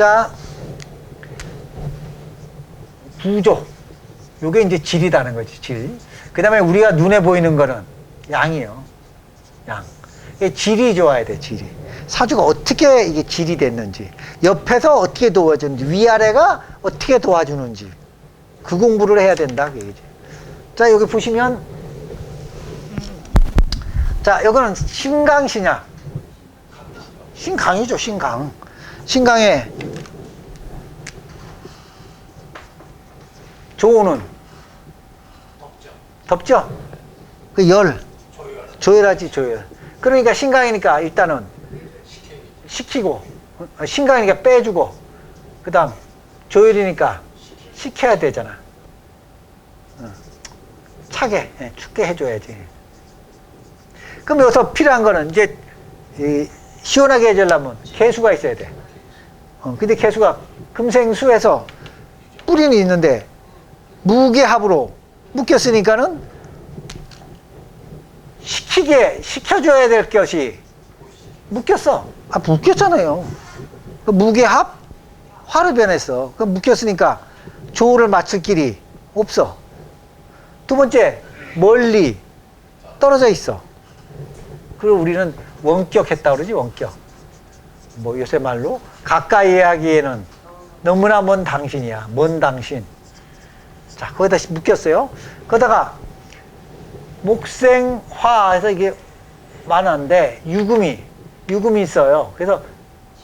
자, 부조. 요게 이제 질이라는 거지, 질. 그 다음에 우리가 눈에 보이는 거는 양이요. 양. 이게 질이 좋아야 돼, 질이. 사주가 어떻게 이게 질이 됐는지, 옆에서 어떻게 도와주는지, 위아래가 어떻게 도와주는지, 그 공부를 해야 된다, 그 얘기지. 자, 여기 보시면, 자, 요거는 신강신약. 신강이죠, 신강. 신강에 조우는 덥죠? 그 열. 조열하지, 조열. 그러니까 신강이니까 일단은 식히고, 신강이니까 빼주고, 그 다음 조열이니까 식혀야 되잖아. 차게, 춥게 해줘야지. 그럼 여기서 필요한 거는 이제 시원하게 해주려면 개수가 있어야 돼. 근데 개수가 금생수에서 뿌리는 있는데 무게합으로 묶였으니까는 식혀줘야 될 것이 묶였어. 묶였잖아요. 그 무게합 화로 변했어. 그 묶였으니까 조를 맞출 길이 없어. 두 번째, 멀리 떨어져 있어. 그리고 우리는 원격했다 그러지, 원격. 뭐 요새 말로 가까이 하기에는 너무나 먼 당신이야. 먼 당신. 자, 거기다 묶였어요. 거기다가 목생화해서 이게 많은데 유금이 있어요. 그래서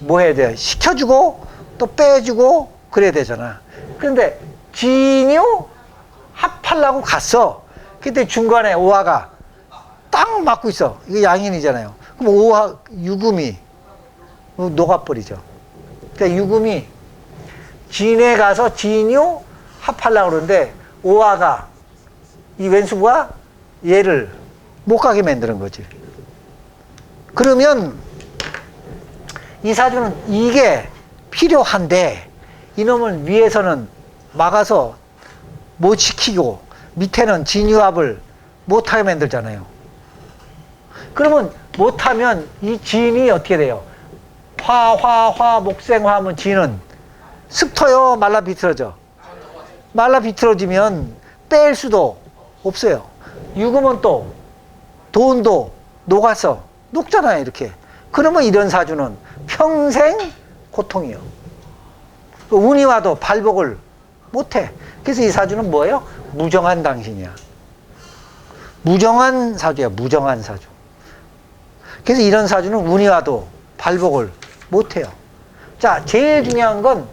뭐 해야 돼요? 식혀주고 또 빼주고 그래야 되잖아. 그런데 진유 합하려고 갔어. 그때 중간에 오화가 딱 맞고 있어. 이게 양인이잖아요. 그럼 오화 유금이 녹아버리죠. 그러니까 유금이 진에 가서 진유 합하려고 그러는데 오화가 이 왼수가 얘를 못 가게 만드는 거지. 그러면 이 사주는 이게 필요한데 이놈을 위에서는 막아서 못 시키고 밑에는 진유합을 못하게 만들잖아요. 그러면 못하면 이 진이 어떻게 돼요? 화, 목생화 하면 진은 습터요, 말라 비틀어져. 말라 비틀어지면 뺄 수도 없어요. 유금은 또 돈도 녹아서 녹잖아요, 이렇게. 그러면 이런 사주는 평생 고통이요. 운이 와도 발복을 못해. 그래서 이 사주는 뭐예요? 무정한 당신이야. 무정한 사주야, 무정한 사주. 그래서 이런 사주는 운이 와도 발복을 못해요. 자, 제일 중요한 건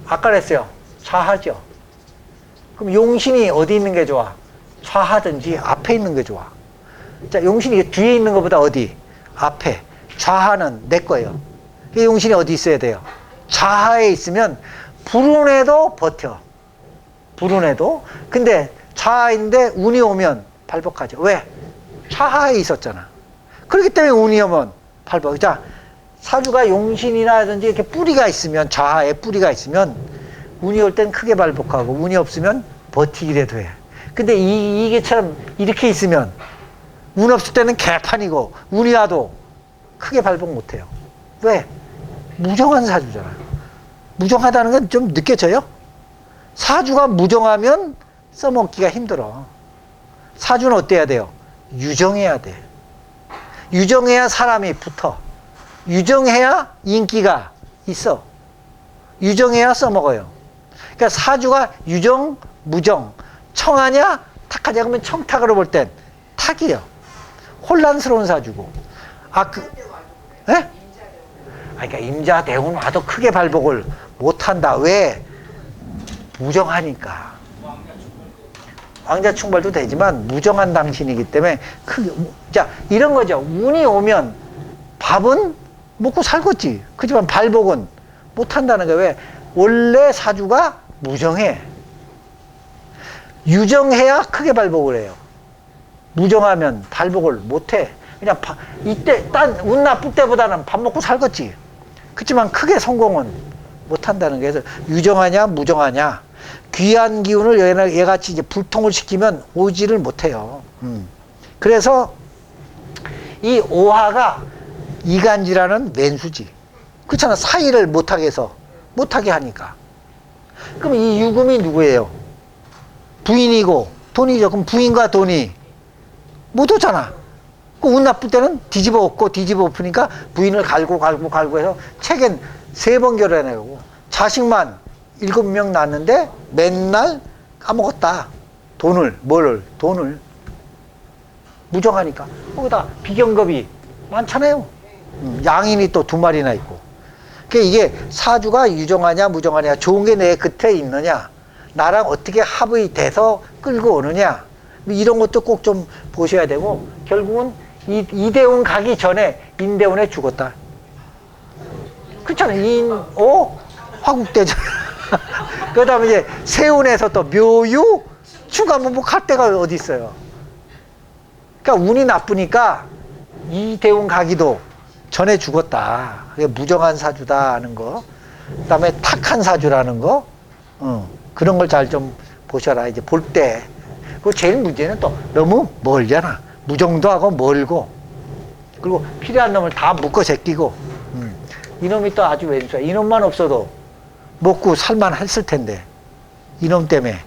아까 그랬어요. 좌하죠. 그럼 용신이 어디 있는 게 좋아? 좌하든지 앞에 있는 게 좋아. 자, 용신이 뒤에 있는 것보다 어디? 앞에. 좌하는 내 거예요. 용신이 어디 있어야 돼요? 좌하에 있으면 불운에도 버텨. 불운에도. 근데 좌하인데 운이 오면 발복하죠. 왜? 좌하에 있었잖아. 그렇기 때문에 운이 오면 발복. 자, 사주가 용신이라든지 이렇게 뿌리가 있으면, 좌하에 뿌리가 있으면 운이 올 땐 크게 발복하고 운이 없으면 버티기라도 해. 근데 이게처럼 이렇게 있으면 운 없을 때는 개판이고 운이 와도 크게 발복 못해요. 왜? 무정한 사주잖아. 무정하다는 건 좀 느껴져요? 사주가 무정하면 써먹기가 힘들어. 사주는 어때야 돼요? 유정해야 돼. 유정해야 사람이 붙어. 유정해야 인기가 있어. 유정해야 써먹어요. 그러니까 사주가 유정, 무정, 청하냐, 탁하냐, 그러면 청탁으로 볼 땐 탁이요. 혼란스러운 사주고. 예? 그러니까 임자 대운 와도 크게 발복을 못한다. 왜? 무정하니까. 왕자 충벌도 되지만 무정한 당신이기 때문에 크게. 자, 이런 거죠. 운이 오면 밥은 먹고 살겠지. 그렇지만 발복은 못한다는 게 왜? 원래 사주가 무정해. 유정해야 크게 발복을 해요. 무정하면 발복을 못해. 그냥 이때 운 나쁠 때보다는 밥 먹고 살겠지. 그렇지만 크게 성공은 못한다는 게. 그래서 유정하냐 무정하냐. 귀한 기운을 얘같이 이제 불통을 시키면 오지를 못해요. 그래서 이 오화가 이간지라는 왼수지. 그렇잖아. 사이를 못하게 해서 못하게 하니까. 그럼 이 유금이 누구예요? 부인이고 돈이죠. 그럼 부인과 돈이 못 오잖아. 운 나쁠 때는 뒤집어 엎고 뒤집어 엎으니까 부인을 갈고 해서 책엔 3번 결혼하고 자식만 7명 낳았는데 맨날 까먹었다. 돈을 무정하니까. 거기다 비경겁이 많잖아요. 양인이 또 2마리나 있고. 그러니까 이게 사주가 유정하냐 무정하냐, 좋은 게 내 곁에 있느냐, 나랑 어떻게 합의 돼서 끌고 오느냐, 이런 것도 꼭 좀 보셔야 되고, 결국은 이대운 가기 전에 인대운에 죽었다. 그렇잖아. 화국대전. 그 다음에 이제 세운에서 또 묘유 추가면 뭐 갈 데가 어디 있어요. 그러니까 운이 나쁘니까 이대운 가기도 전에 죽었다. 그게 무정한 사주다 하는 거. 그 다음에 탁한 사주라는 거. 그런 걸 잘 좀 보셔라. 이제 볼 때. 그 제일 문제는 또 너무 멀잖아. 무정도 하고 멀고. 그리고 필요한 놈을 다 묶어 제끼고. 이놈이 또 아주 왼수야. 이놈만 없어도 먹고 살만 했을 텐데. 이놈 때문에